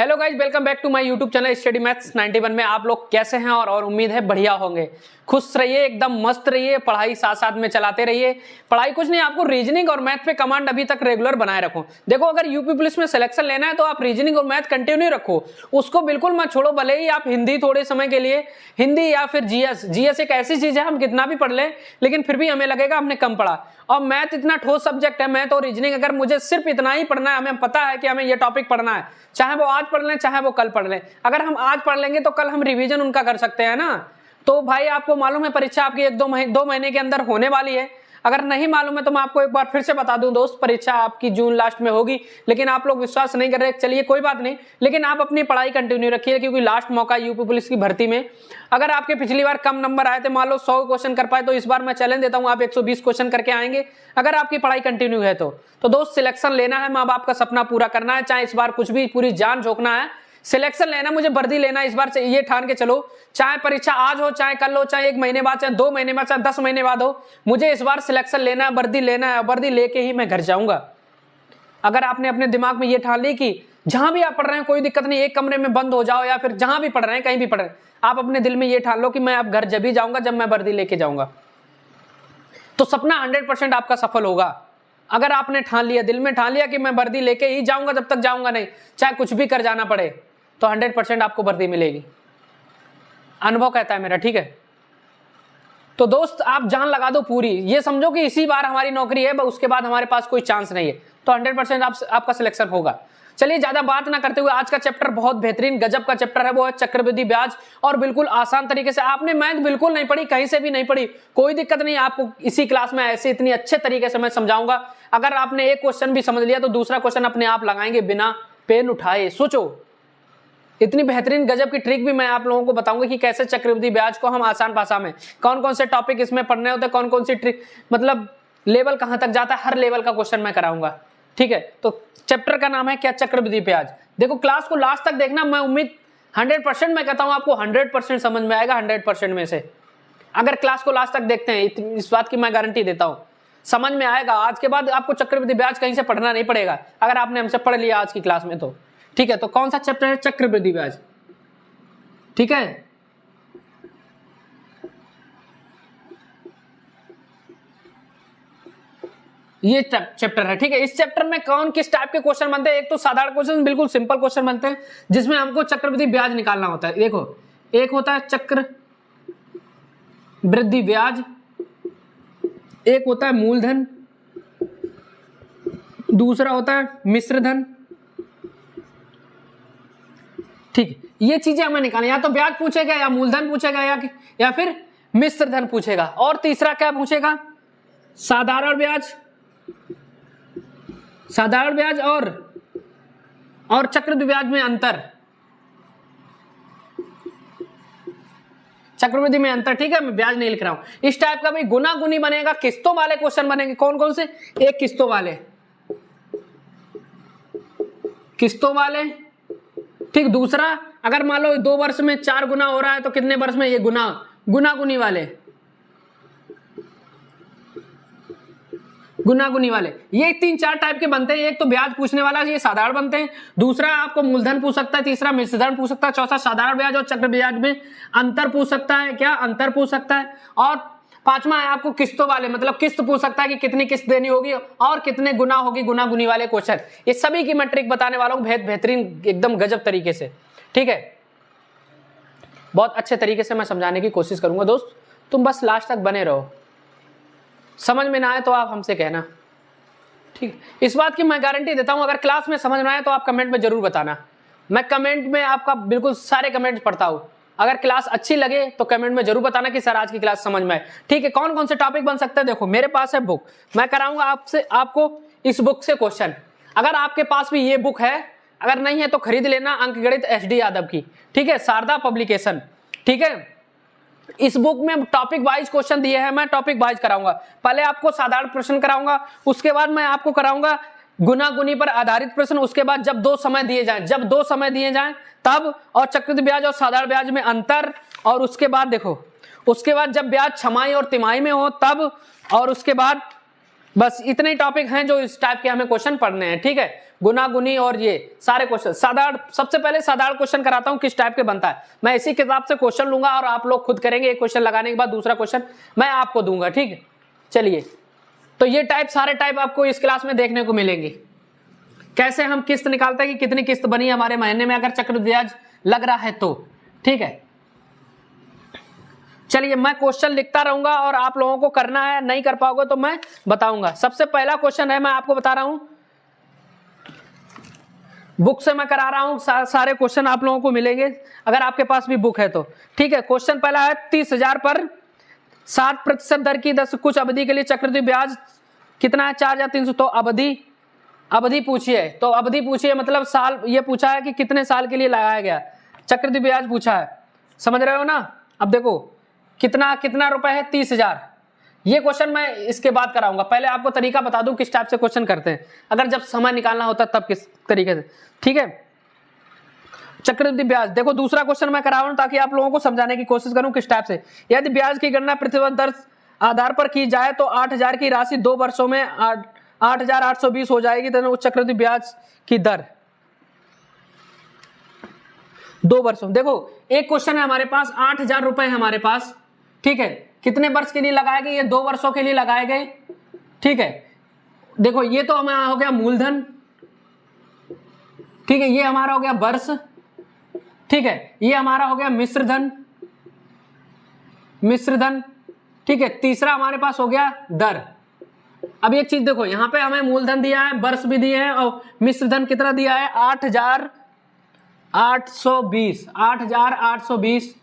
Hello guys, welcome back to my YouTube channel study maths 91 में। आप लोग कैसे हैं और उम्मीद है बढ़िया होंगे। खुश रहिए, एकदम मस्त रहिए, पढ़ाई साथ साथ में चलाते रहिए। पढ़ाई कुछ नहीं, आपको रीजनिंग और मैथ पे कमांड अभी तक रेगुलर बनाए रखो। देखो, अगर यूपी पुलिस में सिलेक्शन लेना है तो आप रीजनिंग और मैथ कंटिन्यू रखो, उसको बिल्कुल मत छोड़ो। भले ही आप हिंदी थोड़े समय के लिए, हिंदी या फिर जीएस एक ऐसी चीज है हम कितना भी पढ़ लें लेकिन फिर भी हमें लगेगा हमने कम पढ़ा। और मैथ इतना ठोस सब्जेक्ट है, मैथ और रीजनिंग अगर मुझे सिर्फ इतना ही पढ़ना है, हमें पता है कि हमें ये टॉपिक पढ़ना है, चाहे वो आज पढ़ लें चाहे वो कल पढ़ लें। अगर हम आज पढ़ लेंगे तो कल हम रिवीजन उनका कर सकते हैं ना। तो भाई आपको मालूम है परीक्षा आपकी दो महीने के अंदर होने वाली है। अगर नहीं मालूम है तो मैं आपको एक बार फिर से बता दूं दोस्त, परीक्षा आपकी जून लास्ट में होगी, लेकिन आप लोग विश्वास नहीं कर रहे। चलिए कोई बात नहीं, लेकिन आप अपनी पढ़ाई कंटिन्यू रखिए क्योंकि लास्ट मौका यूपी पुलिस की भर्ती में। अगर आपके पिछली बार कम नंबर आए थे, मान लो 100 क्वेश्चन कर पाए, तो इस बार मैं चैलेंज देता हूं आप 120 क्वेश्चन करके आएंगे अगर आपकी पढ़ाई कंटिन्यू है तो दोस्त सिलेक्शन लेना है, माँ बाप का सपना पूरा करना है, चाहे इस बार कुछ भी पूरी जान झोंकना है, सिलेक्शन लेना, मुझे वर्दी लेना इस बार से, ये ठान के चलो। चाहे परीक्षा आज हो, चाहे कल हो, चाहे 1 महीने बाद, चाहे 2 महीने बाद, चाहे 10 महीने बाद हो, मुझे इस बार सिलेक्शन लेना है, वर्दी लेना है, वर्दी लेके ही मैं घर जाऊंगा। अगर आपने अपने दिमाग में ये ठान ली कि जहां भी आप पढ़ रहे हैं कोई दिक्कत नहीं, एक कमरे में बंद हो जाओ या फिर जहां भी पढ़ रहे हैं कहीं भी पढ़ रहे हैं, आप अपने दिल में ये ठान लो कि मैं अब घर जब भी जाऊंगा जब मैं वर्दी लेके जाऊंगा, तो सपना 100% आपका सफल होगा। अगर आपने ठान लिया, दिल में ठान लिया कि मैं वर्दी लेके ही जाऊंगा, जब तक जाऊंगा नहीं, चाहे कुछ भी कर जाना पड़े, तो 100% आपको वर्दी मिलेगी। अनुभव कहता है मेरा, ठीक है। तो दोस्त आप जान लगा दो पूरी, ये समझो कि इसी बार हमारी नौकरी है, उसके बाद हमारे पास कोई चांस नहीं है, तो 100% आपका सिलेक्शन होगा। चलिए ज्यादा बात ना करते हुए, आज का चैप्टर बहुत बेहतरीन गजब का चैप्टर है, वो है चक्रवृद्धि ब्याज। और बिल्कुल आसान तरीके से, आपने मैथ बिल्कुल नहीं पढ़ी, कहीं से भी नहीं पढ़ी, कोई दिक्कत नहीं, आपको इसी क्लास में ऐसे इतनी अच्छे तरीके से मैं समझाऊंगा। अगर आपने एक क्वेश्चन भी समझ लिया तो दूसरा क्वेश्चन अपने आप लगाएंगे बिना पेन उठाए। सोचो, इतनी बेहतरीन गजब की ट्रिक भी मैं आप लोगों को बताऊंगा कि कैसे चक्रवृद्धि ब्याज को हम आसान भाषा में, कौन कौन से टॉपिक इसमें पढ़ने होते हैं, कौन कौन सी ट्रिक, मतलब लेवल कहां तक जाता है, हर लेवल का क्वेश्चन मैं कराऊंगा, ठीक है। तो चैप्टर का नाम है क्या, चक्रवृद्धि ब्याज। देखो क्लास को लास्ट तक देखना, मैं उम्मीद 100% मैं कहता हूं आपको 100% समझ में आएगा। 100% में से अगर क्लास को लास्ट तक देखते हैं, इस बात की मैं गारंटी देता हूं समझ में आएगा। आज के बाद आपको चक्रवृद्धि ब्याज कहीं से पढ़ना नहीं पड़ेगा अगर आपने हमसे पढ़ लिया आज की क्लास में, तो ठीक है। तो कौन सा चैप्टर है, चक्रवृद्धि ब्याज, ठीक है। ये चैप्टर है, ठीक है। इस चैप्टर में कौन किस टाइप के क्वेश्चन बनते हैं, एक तो साधारण क्वेश्चन, बिल्कुल सिंपल क्वेश्चन बनते हैं जिसमें हमको चक्रवृद्धि ब्याज निकालना होता है। देखो, एक होता है चक्रवृद्धि ब्याज, एक होता है मूलधन, दूसरा होता है मिश्र धन, ठीक। ये चीजें हमें निकालनी, या तो ब्याज पूछेगा या मूलधन पूछेगा या फिर मिश्र धन पूछेगा, और तीसरा क्या पूछेगा, साधारण ब्याज, साधारण ब्याज और चक्रवृद्धि ब्याज में अंतर, चक्रवृद्धि में अंतर, ठीक है। मैं ब्याज नहीं लिख रहा हूं। इस टाइप का भी गुना गुनी बनेगा, किस्तों वाले क्वेश्चन बनेंगे। कौन कौन से, एक किस्तों वाले, किस्तों वाले, ठीक। दूसरा, अगर मान लो 2 वर्ष में 4 गुना हो रहा है तो कितने वर्ष में, ये गुना गुनी वाले, गुनी वाले। ये 3-4 टाइप के बनते हैं। एक तो ब्याज पूछने वाला, ये साधारण बनते हैं। दूसरा आपको मूलधन पूछ सकता है, तीसरा मिश्र धन पूछ सकता है, चौथा साधारण ब्याज और चक्र ब्याज में अंतर पूछ सकता है, क्या अंतर पूछ सकता है, और पांचवा है आपको किस्तों वाले, मतलब किस्त पूछ सकता है कि कितनी किस्त देनी होगी और कितने गुना होगी, गुना गुनी वाले क्वेश्चन। ये सभी की मैं ट्रिक बताने वाला हूं बेहतरीन एकदम गजब तरीके से, ठीक है। बहुत अच्छे तरीके से मैं समझाने की कोशिश करूंगा दोस्त, तुम बस लास्ट तक बने रहो। समझ में ना आए तो आप हमसे कहना, ठीक। इस बात की मैं गारंटी देता हूं, अगर क्लास में समझ में आए तो आप कमेंट में जरूर बताना। मैं कमेंट में आपका बिल्कुल सारे कमेंट पढ़ता हूं। अगर क्लास अच्छी लगे तो कमेंट में जरूर बताना कि सर आज की क्लास समझ में आए, ठीक है। कौन कौन से टॉपिक बन सकते हैं, देखो मेरे पास है बुक, मैं कराऊंगा आपको इस बुक से क्वेश्चन। अगर आपके पास भी ये बुक है, अगर नहीं है तो खरीद लेना, अंकगणित SD यादव की, ठीक है, शारदा पब्लिकेशन, ठीक है। इस बुक में टॉपिक वाइज क्वेश्चन दिए हैं, मैं टॉपिक वाइज कराऊंगा। पहले आपको साधारण प्रश्न कराऊंगा, उसके बाद मैं आपको कराऊंगा गुना गुनी पर आधारित प्रश्न, उसके बाद जब 2 समय दिए जाएं तब, और चक्रवृद्धि ब्याज और साधारण ब्याज में अंतर, और उसके बाद देखो, उसके बाद जब ब्याज छमाही और तिमाही में हो तब, और उसके बाद बस इतने ही टॉपिक हैं जो इस टाइप के हमें क्वेश्चन पढ़ने हैं, ठीक है। गुना गुनी और ये सारे क्वेश्चन साधारण, सबसे पहले साधारण क्वेश्चन कराता हूं किस टाइप के बनता है। मैं इसी किताब से क्वेश्चन लूंगा और आप लोग खुद करेंगे। एक क्वेश्चन लगाने के बाद दूसरा क्वेश्चन मैं आपको दूंगा, ठीक है। चलिए, तो ये टाइप सारे टाइप आपको इस क्लास में देखने को मिलेंगे। कैसे हम किस्त निकालते हैं कि कितनी किस्त बनी हमारे महीने में अगर चक्रवृद्धि ब्याज लग रहा है तो, ठीक है। चलिए, मैं क्वेश्चन लिखता रहूंगा और आप लोगों को करना है, नहीं कर पाओगे तो मैं बताऊंगा। सबसे पहला क्वेश्चन है, मैं आपको बता रहा हूं, बुक से मैं करा रहा हूं, सारे क्वेश्चन आप लोगों को मिलेंगे अगर आपके पास भी बुक है तो, ठीक है। क्वेश्चन पहला है, 30,000 पर 7% दर की 10 कुछ अवधि के लिए चक्रवृद्धि ब्याज कितना है, 4,300। तो अवधि पूछिए, तो अवधि पूछिए मतलब साल, ये पूछा है कि कितने साल के लिए लगाया गया चक्रवृद्धि ब्याज पूछा है, समझ रहे हो ना। अब देखो कितना रुपए है, 30,000। ये क्वेश्चन मैं इसके बाद कराऊंगा, पहले आपको तरीका बता दूं किस टाइप से क्वेश्चन करते हैं, अगर जब समय निकालना होता तब किस तरीके से, ठीक है। चक्रवृद्धि ब्याज देखो, दूसरा क्वेश्चन मैं करा रहा हूं ताकि आप लोगों को समझाने की कोशिश करूं किस टाइप से। यदि ब्याज की गणना प्रतिवर्ष दर आधार पर की जाए तो 8,000 की राशि 2 वर्षों में 8,820 हो जाएगी। तो चक्रवृद्धि ब्याज की दर 2 वर्षों, देखो एक क्वेश्चन है हमारे पास, 8,000 रुपए है हमारे पास, ठीक है। कितने वर्ष के लिए लगाए गए, ये 2 वर्षों के लिए लगाए गए, ठीक है। देखो ये तो हमारा हो गया मूलधन, ठीक है। ये हमारा हो गया वर्ष, ठीक है। ये हमारा हो गया मिश्र धन, ठीक है। तीसरा हमारे पास हो गया दर। अब एक चीज देखो, यहां पे हमें मूलधन दिया है, वर्ष भी दिए हैं और मिश्र धन कितना दिया है, 8,820,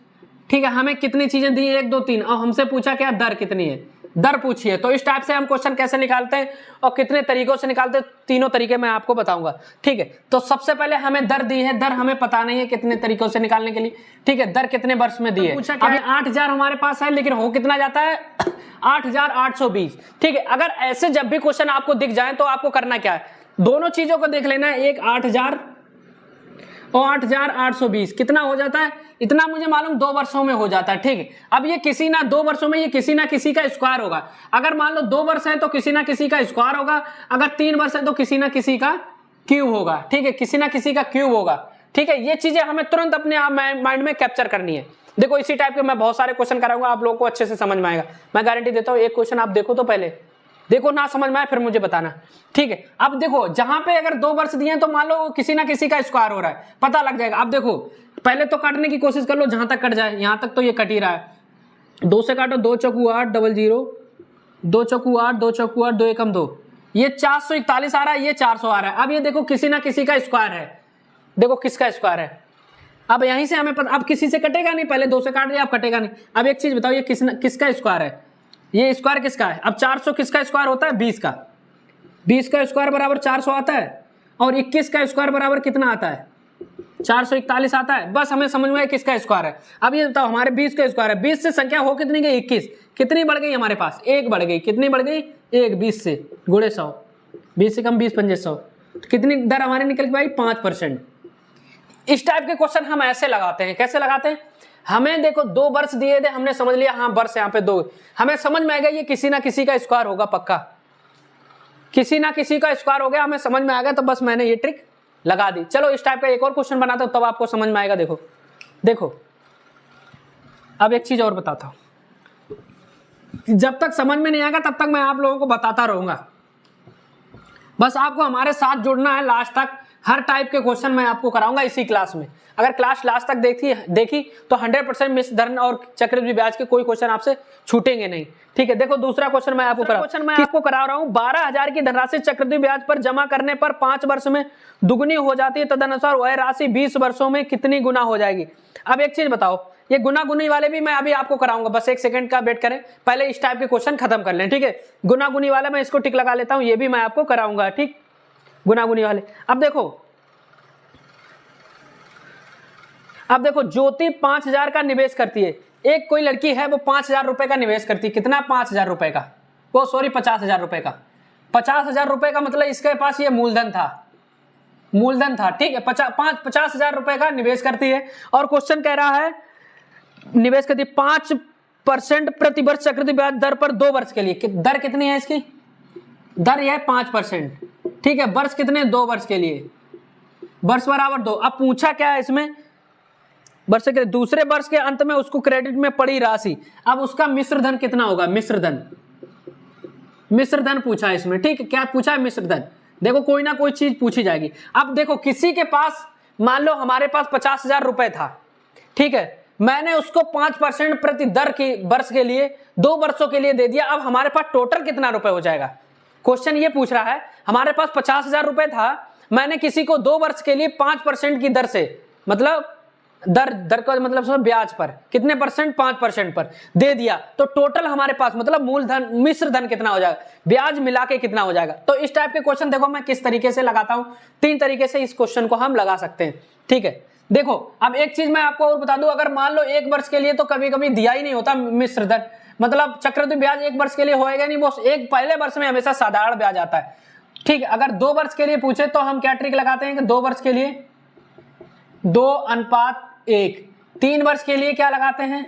ठीक है। हमें कितनी चीजें दी, 1 2 3, और हमसे पूछा क्या, दर कितनी है, दर पूछिए। तो इस टाइप से हम क्वेश्चन कैसे निकालते हैं और कितने तरीकों से निकालते हैं, तीनों तरीके मैं आपको बताऊंगा, ठीक है। तो सबसे पहले हमें दर दी है, दर हमें पता नहीं है कितने तरीकों से निकालने के लिए, ठीक है। दर कितने वर्ष में दी है, पूछा क्या है, 8,000 हमारे पास है, लेकिन हो कितना जाता है, 8,820, ठीक है। अगर ऐसे जब भी क्वेश्चन आपको दिख जाए तो आपको करना क्या है, दोनों चीजों को देख लेना है, एक 8,000 और 8,820 कितना हो जाता है, इतना मुझे मालूम 2 वर्षों में हो जाता है, ठीक है। अब ये किसी ना 2 वर्षों में, ये किसी ना किसी का स्क्वायर होगा। अगर मान लो 2 वर्ष है तो किसी ना किसी का स्क्वायर होगा, अगर 3 वर्ष है तो किसी ना किसी का क्यूब होगा, ठीक है, किसी ना किसी का क्यूब होगा, ठीक है। ये चीजें हमें तुरंत अपने आप माइंड में कैप्चर करनी है। देखो इसी टाइप के मैं बहुत सारे क्वेश्चन कराऊंगा, आप लोगों को अच्छे से समझ में आएगा, मैं गारंटी देता हूँ। एक क्वेश्चन आप देखो तो पहले देखो, ना समझ में आए फिर मुझे बताना, ठीक है। अब देखो जहां पे अगर 2 वर्ष दिए तो मान लो किसी ना किसी का स्क्वायर हो रहा है, पता लग जाएगा। अब देखो पहले तो काटने की कोशिश कर लो, जहां तक कट जाए, यहां तक तो ये कट ही रहा है। 2 से काटो, 2 चौकू 8, 00, 2 चौकू 8, 2 चौकू 8, 2 एकम 2, ये 441 आ रहा है, ये 400 आ रहा है। अब ये देखो किसी ना किसी का स्क्वायर है, देखो किसका स्क्वायर है। अब यहीं से हमें पता, अब किसी से कटेगा नहीं, पहले 2 से काट दिया, अब कटेगा नहीं। अब एक चीज बताओ, ये किसका स्क्वायर है, ये स्क्वायर किसका है। अब 400 किसका स्क्वायर होता है, 20 का, 20 का स्क्वायर बराबर 400 आता है, और 21 का स्क्वायर बराबर कितना आता है, 441 आता है। बस हमें समझ में किसका स्क्वायर है। अब ये बताओ हमारे 20 का स्क्वायर है, 20 से संख्या हो कितनी गई, 21, कितनी बढ़ गई हमारे पास, 1 बढ़ गई, कितनी बढ़ गई, 1, 20 से गुणे 100, 20 से कम 20 पंजे 100, कितनी दर हमारी निकल के भाई, 5%। इस टाइप के क्वेश्चन हम ऐसे लगाते हैं, कैसे लगाते हैं, हमें देखो 2 वर्ष दिए थे, हमने समझ लिया हाँ वर्ष यहाँ पे 2, हमें समझ में आएगा ये किसी ना किसी का स्क्वायर होगा, पक्का किसी ना किसी का स्क्वायर हो गया, हमें समझ में आ गया, तो बस मैंने ये ट्रिक लगा दी। चलो इस टाइप का एक और क्वेश्चन बनाता हूं, तब आपको समझ में आएगा। देखो अब एक चीज और बताता हूं, जब तक समझ में नहीं आएगा तब तक मैं आप लोगों को बताता रहूंगा, बस आपको हमारे साथ जुड़ना है लास्ट तक। हर टाइप के क्वेश्चन मैं आपको कराऊंगा इसी क्लास में। अगर क्लास लास्ट तक देखी तो 100% मिश्र धन और चक्रवृद्धि ब्याज के कोई क्वेश्चन आपसे छूटेंगे नहीं, ठीक है। देखो दूसरा क्वेश्चन मैं आपको करा रहा हूं, 12,000 की धनराशि चक्रवृद्धि ब्याज पर जमा करने पर 5 वर्ष में दुगुनी हो जाती है, तदनुसार वह राशि 20 वर्षों में कितनी गुना हो जाएगी। अब एक चीज बताओ, ये गुना गुनी वाले भी मैं अभी आपको कराऊंगा, बस 1 सेकंड का वेट करें, पहले इस टाइप के क्वेश्चन खत्म कर लें, ठीक है। गुना गुनी वाला मैं इसको टिक लगा लेता हूं, ये भी मैं आपको कराऊंगा, ठीक, गुना गुनी वाले। अब देखो ज्योति 5,000 का निवेश करती है, एक कोई लड़की है वो 5,000 रुपए का निवेश करती है, कितना, 5,000 रुपए का, वो सॉरी 50,000 रुपए का, 50,000 रुपए का मतलब इसके पास ये मूलधन था, ठीक है। 50,000 रुपए का निवेश करती है, और क्वेश्चन कह रहा है निवेश करती है 5% प्रति वर्ष चक्रवृद्धि ब्याज दर पर 2 वर्ष के लिए, दर कितनी है इसकी, दर यह 5%, ठीक है। वर्ष कितने? 2 वर्ष के लिए, वर्ष बराबर 2। अब पूछा क्या है इसमें? वर्ष के दूसरे वर्ष के अंत में उसको क्रेडिट में पड़ी राशि, अब उसका मिश्र धन कितना होगा? मिश्र धन, मिश्र धन पूछा है इसमें, ठीक है। क्या पूछा है? मिश्र धन। देखो कोई ना कोई चीज पूछी जाएगी। अब देखो किसी के पास, मान लो हमारे पास 50,000 रुपए था, ठीक है, मैंने उसको 5% प्रति दर की वर्ष के लिए 2 वर्षों के लिए दे दिया। अब हमारे पास टोटल कितना रुपए हो जाएगा? क्वेश्चन ये पूछ रहा है, हमारे पास 50,000 रुपए था, मैंने किसी को 2 वर्ष के लिए 5% की दर से, मतलब दर का मतलब ब्याज पर कितने परसेंट? 5% पर दे दिया, तो टोटल हमारे पास मतलब मूलधन, मिश्र धन कितना हो जाएगा? ब्याज मिला के कितना हो जाएगा? तो इस टाइप के क्वेश्चन देखो मैं किस तरीके से लगाता हूं, 3 तरीके से इस क्वेश्चन को हम लगा सकते हैं, ठीक है। देखो अब एक चीज मैं आपको और बता दूं, अगर मान लो 1 वर्ष के लिए तो कभी कभी दिया ही नहीं होता मिश्र धन, मतलब चक्रवृद्धि ब्याज 1 वर्ष के लिए होएगा नहीं, वो एक पहले वर्ष में हमेशा साधारण ब्याज आता है, ठीक है। अगर 2 वर्ष के लिए पूछे तो हम क्या ट्रिक लगाते हैं कि 2 वर्ष के लिए 2:1, 3 वर्ष के लिए क्या लगाते हैं?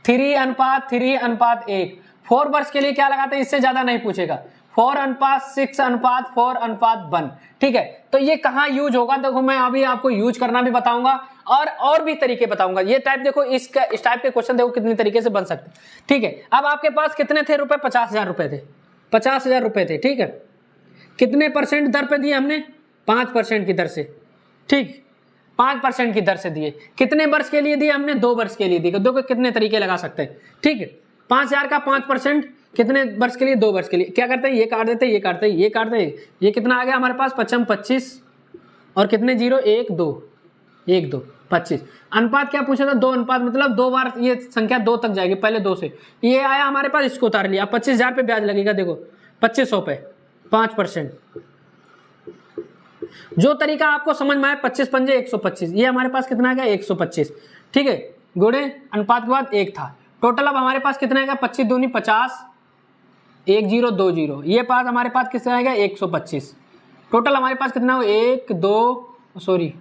3:3:1, 4 वर्ष के लिए क्या लगाते हैं? इससे ज्यादा नहीं पूछेगा, 4:6:4:1, ठीक है। तो ये कहाँ यूज होगा? देखो मैं अभी आपको यूज करना भी बताऊंगा और भी तरीके बताऊंगा। ये टाइप देखो, इस टाइप के क्वेश्चन देखो कितने तरीके से बन सकते, ठीक है। अब आपके पास कितने थे रुपए? 50,000 रुपए थे, 50,000 रुपए थे, ठीक है। कितने परसेंट दर पे दिए हमने? 5% की दर से, ठीक, 5% की दर से दिए। कितने वर्ष के लिए दिए हमने? 2 वर्ष के लिए दिए। देखो कितने तरीके लगा सकते हैं, ठीक है। 5,000 का 5% कितने वर्ष के लिए? 2 वर्ष के लिए। क्या करते हैं? ये काट देते हैं, ये काटते हैं, ये काटते हैं, ये कितना आ गया हमारे पास? 25 और कितने 0? 1 2 1 2 25। अनुपात क्या पूछा था? 2:, मतलब 2 बार ये संख्या 2 तक जाएगी, पहले 2 से ये आया हमारे पास, इसको उतार लिया। 25,000 पे ब्याज लगेगा, देखो 2500 पे 5%। जो तरीका आपको समझ में आए, 25 पंजे 125, ये हमारे पास कितना आ गया? 125, ठीक है। गुणे अनुपात के बाद 1 था, टोटल अब हमारे पास कितना आएगा? 25 दूनी 50, 1 0 2 0, ये पास हमारे पास कितना आएगा? 125। टोटल हमारे पास कितना हो? 1 2 सॉरी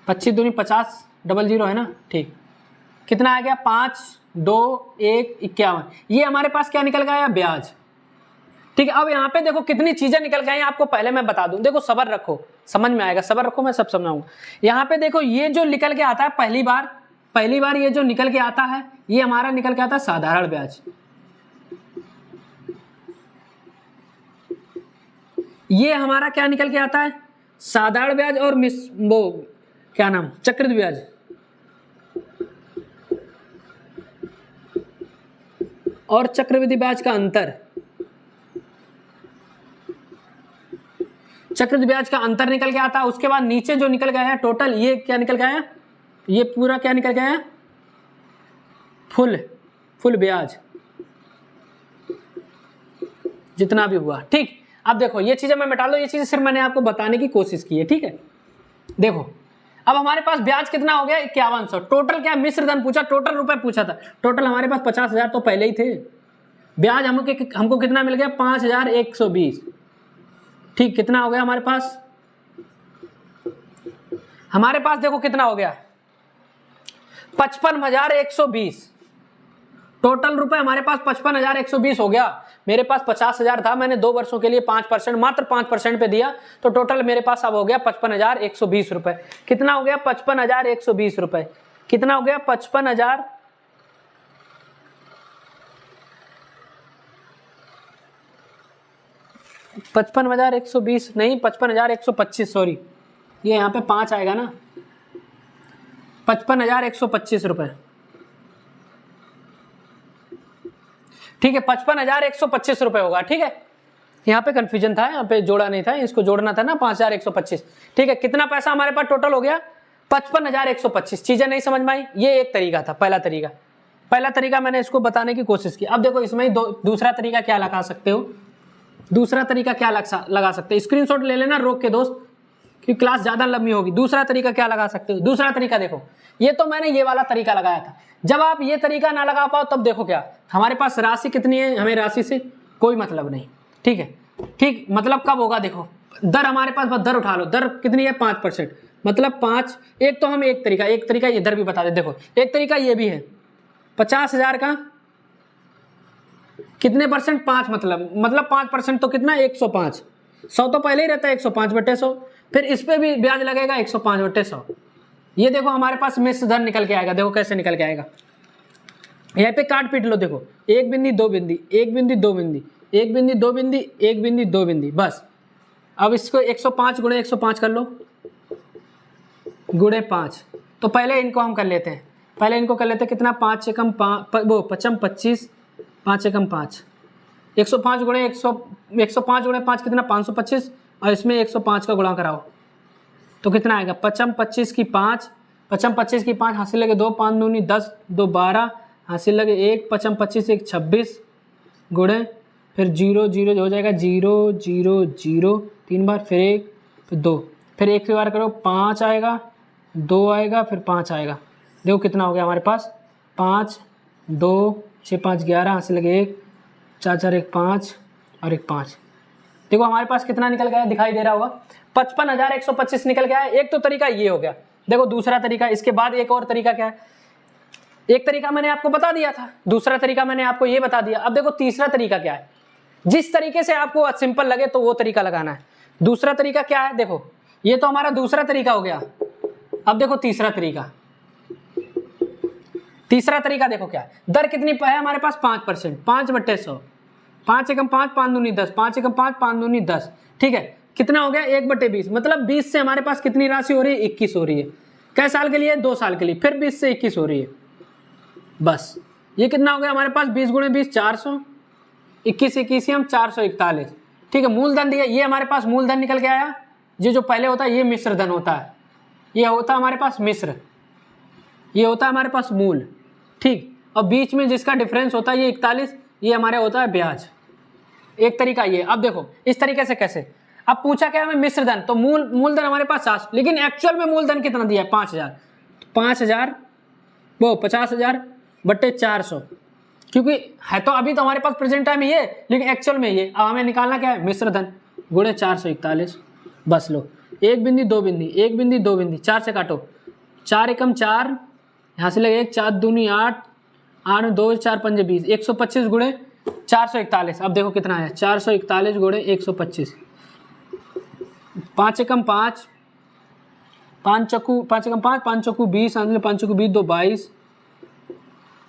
25 दूनी 50, 00 है ना, ठीक। कितना आ गया? 5 2 1 51। ये हमारे पास क्या निकल गया? ब्याज, ठीक है। अब यहाँ पे देखो कितनी चीजें निकल गई हैं, आपको पहले मैं बता दूं। देखो सबर रखो, समझ में आएगा, सबर रखो, मैं सब समझाऊंगा। यहाँ पे देखो ये जो निकल के आता है पहली बार ये जो निकल के आता है, ये हमारा निकल के आता है साधारण ब्याज। ये हमारा क्या निकल के आता है? साधारण ब्याज और वो क्या नाम? चक्रवृद्धि ब्याज। और चक्रवृद्धि ब्याज का अंतर, चक्रवृद्धि ब्याज का अंतर निकल के आता है। उसके बाद नीचे जो निकल गया है टोटल, ये क्या निकल गया है? ये पूरा क्या निकल गया है? फुल ब्याज, जितना भी हुआ, ठीक। अब देखो ये चीजें मैं मिटा लो, ये चीजें सिर्फ मैंने आपको बताने की कोशिश की है, ठीक है। देखो अब हमारे पास ब्याज कितना हो गया? 5100। टोटल क्या? मिश्र धन पूछा, टोटल रुपए पूछा था। टोटल हमारे पास 50,000 तो पहले ही थे। ब्याज हमको कितना मिल गया? 5,120, ठीक। कितना हो गया हमारे पास? हमारे पास देखो कितना हो गया? 55,120। टोटल रुपए हमारे पास 55,120 हो गया। मेरे पास 50,000 था, मैंने 2 वर्षों के लिए 5%, मात्र 5% पे दिया, तो टोटल मेरे पास अब हो गया 55,120 रुपए। कितना हो गया? 55,120 रुपए। कितना हो गया? 55,120 नहीं, 55,125, सॉरी, ये यहाँ पे 5 आएगा ना, 55,125 रुपए, ठीक है। 55,125 रुपए होगा, ठीक है। यहाँ पे कंफ्यूजन था, यहाँ पे जोड़ा नहीं था, इसको जोड़ना था ना, 5,125, ठीक है। कितना पैसा हमारे पास टोटल हो गया? 55,125। चीजें नहीं समझ में आई? ये एक तरीका था, पहला तरीका मैंने इसको बताने की कोशिश की। अब देखो इसमें ही दूसरा तरीका क्या लगा सकते हो? दूसरा तरीका क्या लगा सकते हो? स्क्रीनशॉट ले लेना रोक के दोस्त, क्योंकि क्लास ज्यादा लंबी होगी। दूसरा तरीका क्या लगा सकते हो? दूसरा तरीका देखो, ये तो मैंने ये वाला तरीका लगाया था। जब आप ये तरीका ना लगा पाओ तब देखो क्या, हमारे पास राशि कितनी है, हमें राशि से कोई मतलब नहीं, ठीक है। ठीक, मतलब कब होगा? देखो दर हमारे पास, बस दर उठा लो। दर कितनी है? 5%, मतलब 5। एक तो हम एक तरीका इधर भी बता दे। देखो एक तरीका ये भी है, 50,000 का कितने परसेंट? 5 मतलब 5% तो कितना? 105। 100 तो पहले ही रहता है 105/100, फिर इस पे भी ब्याज लगेगा 105/100। ये देखो हमारे पास मिश्र धन निकल के आएगा। देखो कैसे निकल के आएगा, यहाँ पे काट पीट लो। देखो 1 बिंदी 2 बिंदी 1 बिंदी 2 बिंदी 1 बिंदी 2 बिंदी 1 बिंदी 2 बिंदी, बस। अब इसको 105 गुणे 105 कर लो, गुणे 5। तो पहले इनको हम कर लेते हैं, पहले इनको कर लेते हैं। कितना? 5 एकम 5 वो 55 25, 5 एकम 5, 105 गुणे 105 गुणे 5 कितना? 525, और इसमें 105 का गुणा कराओ तो कितना आएगा? 55 25 की 5, 55 25 की 5, हासिल लगे 2, 5 दूनी 10, 2 12, हासिल लगे 1, 55 25 1 26, गुणे फिर 0 0 हो जाएगा 0 0 0, 3 बार, फिर 1, फिर 2, फिर 1 बार करो 5 आएगा, 2 आएगा, फिर 5 आएगा। देखो कितना हो गया हमारे पास? 5 2 6 5 11, हासिल लगे 1, 4 4 1 5 और 1 5। देखो हमारे पास कितना निकल गया, दिखाई दे रहा होगा, 55,125 निकल गया है। एक तो तरीका ये हो गया। देखो दूसरा तरीका, इसके बाद एक और तरीका क्या है? एक तरीका मैंने आपको बता दिया था, दूसरा तरीका मैंने आपको ये बता दिया। अब देखो तीसरा तरीका क्या है। जिस तरीके से आपको सिंपल लगे तो वो तरीका लगाना है। दूसरा तरीका क्या है? देखो ये तो हमारा दूसरा तरीका हो गया। अब देखो तीसरा तरीका, तीसरा तरीका देखो क्या है। दर कितनी है हमारे पास? 5%, 5/100, 5 एकम 5, 5 दूनी 10, 5 एकम 5, 5 दूनी 10, ठीक है। कितना हो गया? 1/20, मतलब 20 से हमारे पास कितनी राशि हो रही है? 21 हो रही है। कै साल के लिए? 2 साल के लिए, फिर 20 से 21 हो रही है, बस। ये कितना हो गया हमारे पास? 20 गुणे 20 400, 21 21 हम 441, ठीक है। मूलधन दिया, ये हमारे पास मूलधन निकल के आया। ये जो पहले होता है ये मिश्र धन होता है, ये होता है हमारे पास मिश्र, ये होता है हमारे पास मूल, ठीक। और बीच में जिसका डिफरेंस होता है ये 41, ये हमारे होता है ब्याज। एक तरीका ये। अब देखो इस तरीके से कैसे, अब पूछा क्या हमें? मिश्र धन, तो मूलधन हमारे पास 7, लेकिन एक्चुअल में मूलधन कितना दिया है? 5000, 5000 वो 50,000/400, क्योंकि है तो अभी तो हमारे पास प्रेजेंट टाइम ये, लेकिन एक्चुअल में ये। अब हमें निकालना क्या है? मिश्र धन गुणे 441, बस। लो 1 बिंदी 2 बिंदी 1 बिंदी 2 बिंदी, 4 से काटो, 4 एकम 4, यहाँ से लगे 1, 4 दूनी 8, 8 2 4 5 20, 125 गुणे 441। अब देखो कितना है? 441 गुणे 125, 5 एकम 5, 5 चक्कू 5 एकम 5, 5 चक्कू 20, 5 चक्कू 20, 2 22,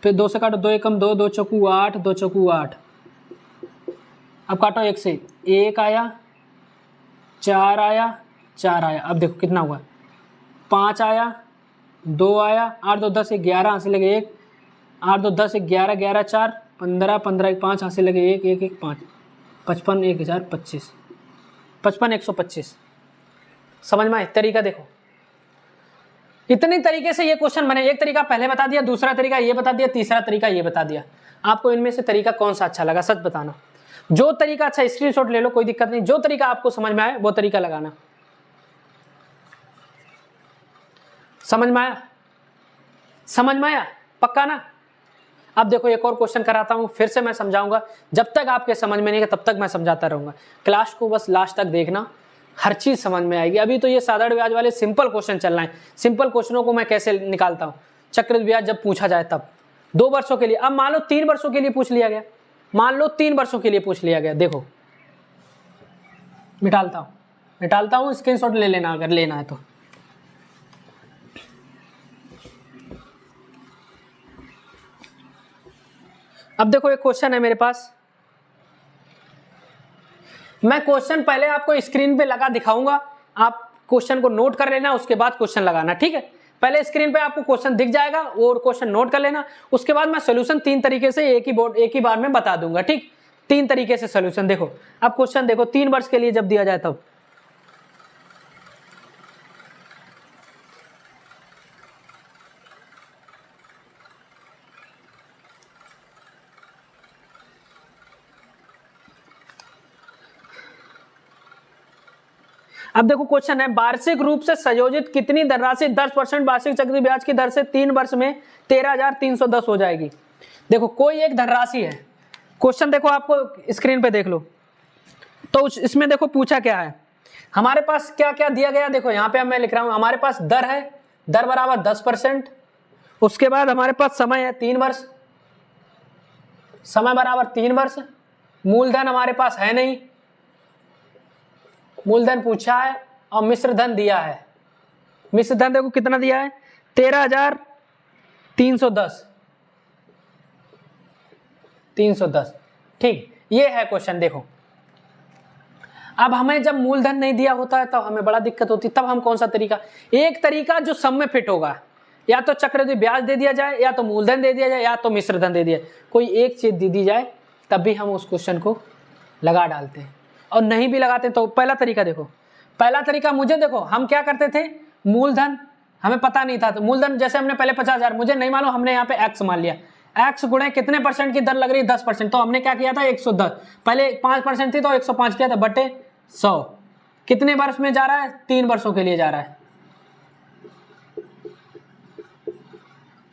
फिर 2 से काटो, 2 एकम 2, 2 चक्कू 8, 2 चक्कू 8। अब काटो 1 से, 1 आया, 4 आया, 4 आया। अब देखो कितना हुआ? 5 आया, 2 आया, 8 2 10 11, हाथ से लगे 1, 8 2 10 11 11 4 15 15 1 5, हाथ से लगे 1 1 1 5, 55 1025, 55 125। समझ में आए? तरीका देखो, इतनी तरीके से ये क्वेश्चन बने। एक तरीका पहले बता दिया, दूसरा तरीका ये बता दिया, तीसरा तरीका ये बता दिया। आपको इनमें से तरीका कौन सा अच्छा लगा? सच बताना। जो तरीका अच्छा, स्क्रीनशॉट ले लो, कोई दिक्कत नहीं। जो तरीका आपको समझ में आए वो तरीका लगाना। समझ में आया? समझ में आया? पक्का ना? अब देखो एक और क्वेश्चन कराता हूं, फिर से मैं समझाऊंगा। जब तक आपके समझ में नहीं है तब तक मैं समझाता रहूंगा। क्लास को बस लास्ट तक देखना, हर चीज समझ में आएगी। अभी तो ये साधारण ब्याज वाले सिंपल क्वेश्चन चल रहे हैं। सिंपल क्वेश्चनों को मैं कैसे निकालता हूं? चक्रवृद्धि ब्याज जब पूछा जाए तब 2 वर्षों के लिए, अब मान लो 3 वर्षों के लिए पूछ लिया गया, मान लो 3 वर्षों के लिए पूछ लिया गया। देखो मिटालता हूं, स्क्रीनशॉट ले लेना अगर लेना है तो। अब देखो एक क्वेश्चन है मेरे पास, मैं क्वेश्चन पहले आपको स्क्रीन पे लगा दिखाऊंगा, आप क्वेश्चन को नोट कर लेना, उसके बाद क्वेश्चन लगाना, ठीक है। पहले स्क्रीन पे आपको क्वेश्चन दिख जाएगा और क्वेश्चन नोट कर लेना, उसके बाद मैं सोल्यूशन 3 तरीके से एक ही बार में बता दूंगा, ठीक। 3 तरीके से सोल्यूशन। देखो अब क्वेश्चन देखो, 3 वर्ष के लिए जब दिया जाए तब अब देखो क्वेश्चन है, वार्षिक रूप से संयोजित कितनी धनराशि 10% वार्षिक चक्रवृद्धि ब्याज की दर से 3 वर्ष में 13,310 हो जाएगी। देखो कोई एक धनराशि है, क्वेश्चन देखो आपको स्क्रीन पे देख लो, तो इसमें देखो पूछा क्या है, हमारे पास क्या क्या दिया गया। देखो यहाँ पे मैं लिख रहा हूं, हमारे पास दर है, दर बराबर 10%, उसके बाद हमारे पास समय है 3 वर्ष, समय बराबर 3 वर्ष, मूलधन हमारे पास है नहीं, मूलधन पूछा है और मिश्र धन दिया है। मिश्र धन देखो कितना दिया है, 13,310, 310। ठीक, ये है क्वेश्चन। देखो अब हमें जब मूलधन नहीं दिया होता है तब हमें बड़ा दिक्कत होती है। तब हम कौन सा तरीका, एक तरीका जो सब में फिट होगा, या तो चक्रवृद्धि ब्याज दे दिया जाए, या तो मूलधन दे दिया जाए, या तो मिश्र धन दे दिया, कोई एक चीज दे दी जाए, तब भी हम उस क्वेश्चन को लगा डालते हैं। और नहीं भी लगाते तो पहला तरीका देखो, पहला तरीका मुझे देखो, हम क्या करते थे, मूलधन हमें पता नहीं था, तो मूलधन जैसे हमने पहले 50,000, मुझे नहीं मालूम, हमने यहाँ पे x मान लिया, x गुणे कितने परसेंट की दर लग रही है, 10%, तो हमने क्या किया था 110, पहले 5% थी तो 105 किया था, बटे 100। कितने वर्ष में जा रहा है, 3 वर्षों के लिए जा रहा है।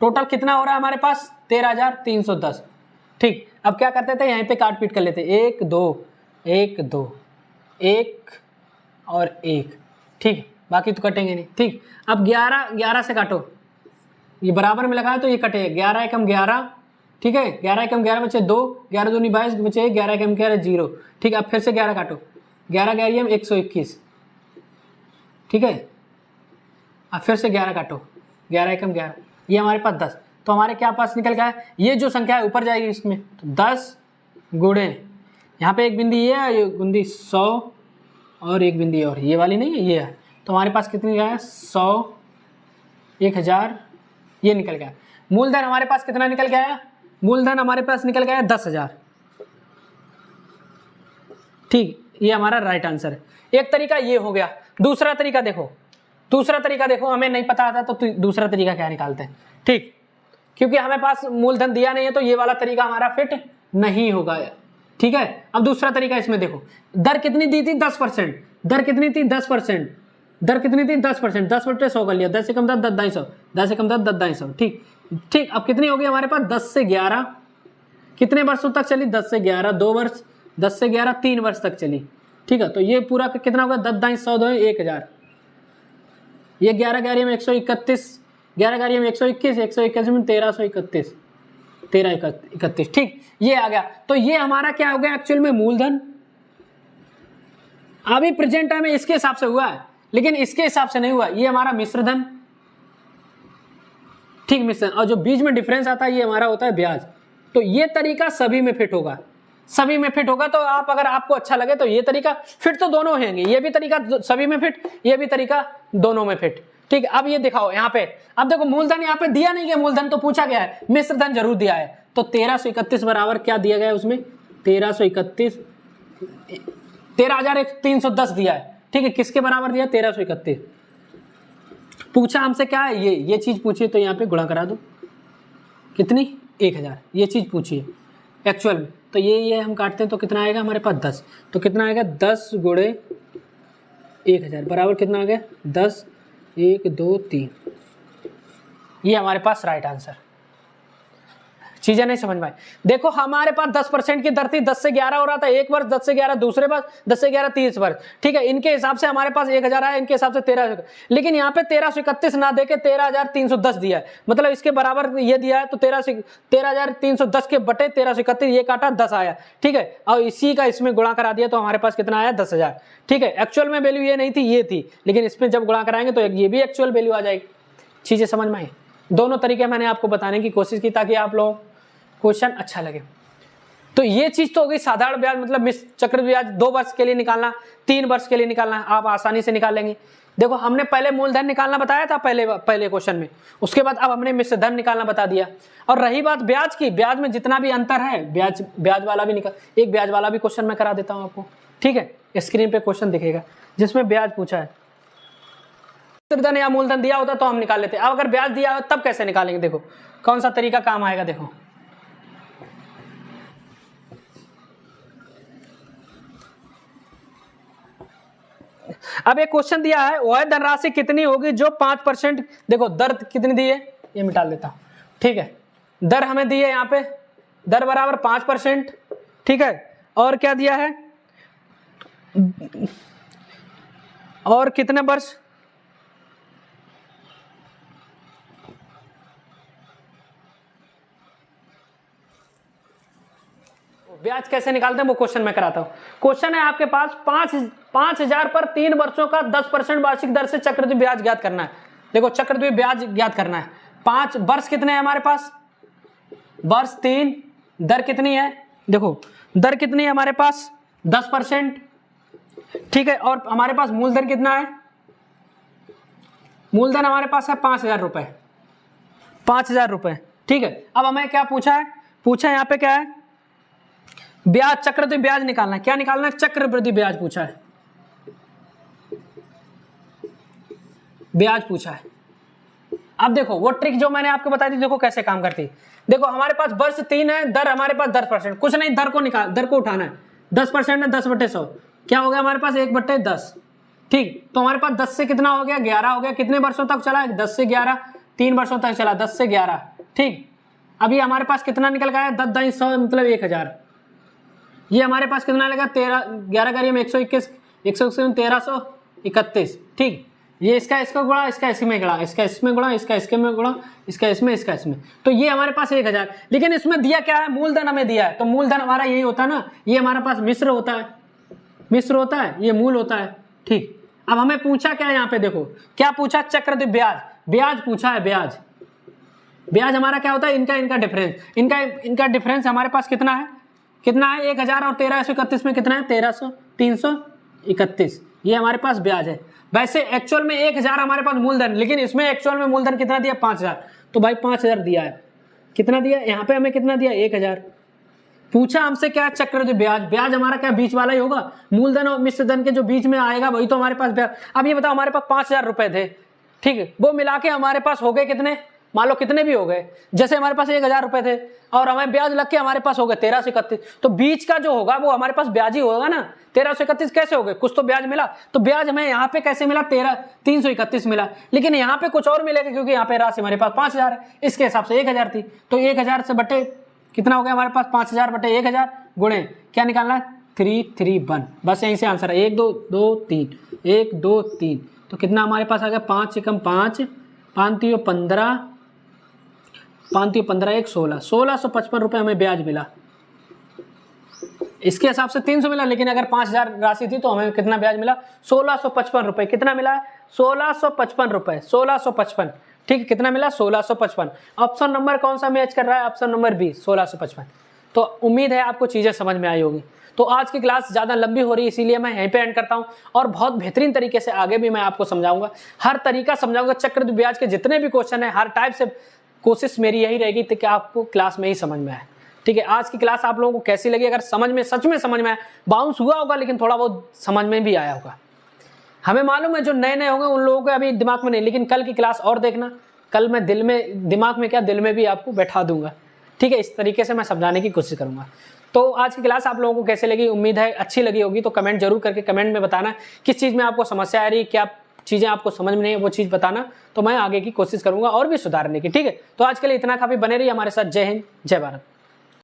टोटल कितना हो रहा है हमारे पास, 13,310। ठीक, अब क्या करते थे, यहीं पे काट पीट कर लेते, 1 2 1 2 1 और 1। ठीक, बाकी तो कटेंगे नहीं। ठीक, अब 11 से काटो, ये बराबर में लगाए तो ये कटेगा, 11 एकम 11, ठीक है, 11 एकम 11 बचे 2, 11 दूनी 22 बचे 11 एकम 11 0। ठीक, अब फिर से 11 काटो, 11 11 में 121, ठीक है, अब फिर से 11 काटो, 11 एकम 11, ये हमारे पास 10, तो हमारे क्या पास निकल गया है, ये जो संख्या है ऊपर जाएगी इसमें, तो 10 गुणे, यहाँ पे एक बिंदी ये है, ये बिंदी 100 और एक बिंदी और, ये वाली नहीं है, ये है, तो हमारे पास कितनी गया है, 100, 1000, ये निकल गया। मूलधन हमारे पास कितना निकल गया है, मूलधन हमारे पास निकल गया है 10,000। ठीक, ये हमारा राइट आंसर है। एक तरीका ये हो गया। दूसरा तरीका देखो, दूसरा तरीका देखो, हमें नहीं पता आता तो दूसरा तरीका क्या निकालते हैं। ठीक, क्योंकि हमें पास मूलधन दिया नहीं है तो ये वाला तरीका हमारा फिट नहीं होगा। ठीक है, अब दूसरा तरीका इसमें देखो, दर कितनी दी थी, 10%, दर कितनी थी, 10%, दर कितनी थी, 10%, 10 बटे 100 कर लिया, 10 से कम 10 10 250, 10 से कम 10 10 250। ठीक ठीक, अब कितनी होगी हमारे पास, 10 से 11, कितने वर्षों तक चली, 10 से 11 2 वर्ष, 10 से 11 3 वर्ष तक चली। ठीक है, तो ये पूरा कितना होगा, 10 10 100 1000, ये 11 11 में 131, 11 11 में 121, 121 में 1331, 1331। ठीक, ये आ गया। तो ये हमारा क्या हो गया, एक्चुअल में मूलधन अभी प्रेजेंट टाइम में इसके हिसाब से हुआ है, लेकिन इसके हिसाब से नहीं हुआ, ये हमारा मिश्रधन। ठीक, मिश्रधन, और जो बीच में डिफरेंस आता है ये हमारा होता है ब्याज। तो ये तरीका सभी में फिट होगा, सभी में फिट होगा। तो आप, अगर आपको अच्छा लगे तो ये तरीका फिट तो दोनों होंगे, ये भी तरीका सभी में फिट, ये भी तरीका दोनों में फिट। ठीक, अब ये दिखाओ यहाँ पे, अब देखो मूलधन यहाँ पे दिया नहीं गया, मूलधन तो पूछा गया है, मिश्रधन जरूर दिया है। तो 1331 बराबर क्या दिया गया है उसमें, 1331, 13,310 दिया है। ठीक है, किसके बराबर दिया, 1331। पूछा हमसे क्या है, ये चीज पूछी, तो यहाँ पे गुणा करा दो, कितनी, 1000, ये चीज पूछी है एक्चुअल में। तो ये हम काटते हैं तो कितना आएगा हमारे पास, 10, तो कितना आएगा, 10 गुणे 1000 बराबर कितना आ गया, 10 1 2 3। ये हमारे पास राइट आंसर। चीजें नहीं समझ में आई। देखो हमारे पास 10% की दर थी, 10 से 11 हो रहा था एक वर्ष, 10 से 11 दूसरे वर्ष, 10 से 11 30 वर्ष। ठीक है, इनके हिसाब से हमारे पास 1000 आया, इनके हिसाब से 13, लेकिन यहाँ पे 1331 ना देके 13,310 दिया है, मतलब इसके बराबर ये दिया है। तो 13,310 के बटे 1331, ये काटा 10 आया। ठीक है, और इसी का इसमें गुणा करा दिया तो हमारे पास कितना आया, 10,000। ठीक है, एक्चुअल में वैल्यू ये नहीं थी, ये थी, लेकिन इसमें जब गुणा कराएंगे तो ये भी एक्चुअल वैल्यू आ जाएगी। चीजें समझ में आई। दोनों तरीके मैंने आपको बताने की कोशिश की ताकि आप लोग क्वेश्चन अच्छा लगे। तो ये चीज तो हो गई साधारण ब्याज, मतलब चक्रवृद्धि ब्याज 2 वर्ष के लिए निकालना, 3 वर्ष के लिए निकालना, आप आसानी से निकाल लेंगे। देखो हमने पहले मूलधन निकालना बताया था पहले क्वेश्चन में, उसके बाद अब हमने मिश्रधन निकालना बता दिया। और रही बात ब्याज की, ब्याज में जितना भी अंतर है, ब्याज वाला भी एक ब्याज वाला भी क्वेश्चन मैं करा देता हूं आपको। ठीक है, स्क्रीन पे क्वेश्चन दिखेगा जिसमें ब्याज पूछा है। मिश्रधन या मूलधन दिया होता तो हम निकाल लेते, अब अगर ब्याज दिया हो तब कैसे निकालेंगे, देखो कौन सा तरीका काम आएगा। देखो अब एक क्वेश्चन दिया है, वह धनराशि कितनी होगी जो 5%, देखो दर कितनी दी है, ये मिटा लेता हूं। ठीक है, दर हमें दी है यहाँ पे, दर बराबर 5%। ठीक है, और क्या दिया है, और कितने वर्ष, ब्याज कैसे निकालते हैं वो क्वेश्चन मैं कराता हूँ। क्वेश्चन है आपके पास 5,000 पर 3 वर्षों का 10% वार्षिक दर से चक्रवृद्धि ब्याज ज्ञात करना है। देखो चक्रवृद्धि ब्याज ज्ञात करना है। 5 वर्ष कितने हैं हमारे पास, वर्ष 3, दर कितनी है, देखो दर कितनी है हमारे पास 10%, ठीक है। और हमारे पास मूलधन कितना है, मूलधन हमारे पास है 5,000 रुपए, 5,000 रुपए, ठीक है। अब हमें क्या पूछा है, पूछा है यहाँ पे क्या है, ब्याज, चक्रवृद्धि ब्याज निकालना है। क्या निकालना है, चक्रवृद्धि ब्याज पूछा है, ब्याज पूछा है। अब देखो वो ट्रिक जो मैंने आपको बताई थी, देखो कैसे काम करती है। देखो हमारे पास वर्ष 3 है, दर हमारे पास 10%, कुछ नहीं, दर को निकाल, दर को उठाना है। 10% है 10/100, क्या हो गया हमारे पास 1/10, ठीक। तो हमारे पास 10 से कितना हो गया, 11 हो गया। कितने वर्षों तक चला, 10 से 11, 3 वर्षों तक चला, 10 से 11, ठीक। अभी हमारे पास कितना निकल गया, 10 मतलब 1,000। ये हमारे पास कितना लगा, 11 करिए 121, 1331, ठीक। ये इसका गुणा, इसका इसमें गुणा, इसका इसमें गुणा, इसका इसके में गुणा, इसका इसमें, तो ये हमारे पास 1,000। लेकिन इसमें दिया क्या है, मूलधन हमें दिया है, तो मूलधन हमारा यही होता है ना, ये हमारे पास मिश्र होता है, मिश्र होता है, ये मूल होता है, ठीक। अब हमें पूछा क्या है यहाँ पे, देखो क्या पूछा, चक्रवृद्धि ब्याज, ब्याज पूछा है, ब्याज, ब्याज हमारा क्या होता है, इनका डिफरेंस, इनका डिफरेंस हमारे पास कितना है, 1,000 और 1331 में कितना है, 331, ये हमारे पास ब्याज है। वैसे एक्चुअल में 1,000 हमारे पास मूलधन, लेकिन इसमें एक्चुअल में मूलधन कितना दिया, 5,000, तो भाई 5,000 दिया है। कितना दिया यहाँ पे, हमें कितना दिया, 1,000। पूछा हमसे क्या, चक्रवृद्धि ब्याज, ब्याज हमारा क्या बीच वाला ही होगा, मूलधन और मिश्र धन के जो बीच में आएगा वही तो हमारे पास ब्याज। अब ये बताओ हमारे पास 5,000 रुपए थे, ठीक है, वो मिला के हमारे पास हो गए कितने, मान लो कितने भी हो गए, जैसे हमारे पास 1,000 रुपए थे और हमें ब्याज लग के हमारे पास हो गए 1331, तो बीच का जो होगा वो हमारे पास ब्याज ही होगा ना। 1331 कैसे हो गए, कुछ तो ब्याज मिला, तो ब्याज हमें यहाँ पे कैसे मिला, 331 मिला। लेकिन यहाँ पे कुछ और मिलेगा, क्योंकि यहाँ पे राशि हमारे पास 5,000 है, इसके हिसाब से 1,000 थी, तो 1,000 से बटे कितना हो गया हमारे पास, 5,000 बटे 1,000 गुणे क्या निकालना है, 331, बस यहीं से आंसर है। 1 2 2 3, 1 2 3, तो कितना हमारे पास आ गया, 5 से कम 5, 5 3 15, 5 3 15, 1 16, 1,655 रुपये हमें ब्याज मिला। इसके हिसाब से 300 मिला, लेकिन अगर 5,000 राशि थी तो हमें कितना ब्याज मिला, 1,655 रुपये। कितना मिला है, 1,655 रुपये, 1,655, ठीक है। कितना मिला, 1,655। ऑप्शन नंबर कौन सा मैच कर रहा है, ऑप्शन नंबर बी, 1,655। तो उम्मीद है आपको चीजें समझ में आई होगी। तो आज की क्लास ज़्यादा लंबी हो रही है, इसीलिए मैं यहीं पे एंड करता हूं, और बहुत बेहतरीन तरीके से आगे भी मैं आपको समझाऊंगा, हर तरीका समझाऊंगा। चक्रवृद्धि ब्याज के जितने भी क्वेश्चन है, हर टाइप से कोशिश मेरी यही रहेगी कि आपको क्लास में ही समझ में आए, ठीक है। आज की क्लास आप लोगों को कैसी लगी, अगर समझ में, सच में समझ में आया, बाउंस हुआ होगा लेकिन थोड़ा बहुत समझ में भी आया होगा। हमें मालूम है जो नए नए होंगे उन लोगों को अभी दिमाग में नहीं, लेकिन कल की क्लास और देखना, कल मैं दिल में, दिमाग में क्या, दिल में भी आपको बैठा दूंगा, ठीक है। इस तरीके से मैं समझाने की कोशिश करूंगा। तो आज की क्लास आप लोगों को कैसे लगी, उम्मीद है अच्छी लगी होगी। तो कमेंट जरूर करके कमेंट में बताना किस चीज़ में आपको समस्या आ रही है, क्या चीज़ें आपको समझ में नहीं है, वो चीज़ बताना, तो मैं आगे की कोशिश करूंगा और भी सुधारने की, ठीक है। तो आज के लिए इतना, काफ़ी बने रहिए हमारे साथ। जय हिंद, जय भारत।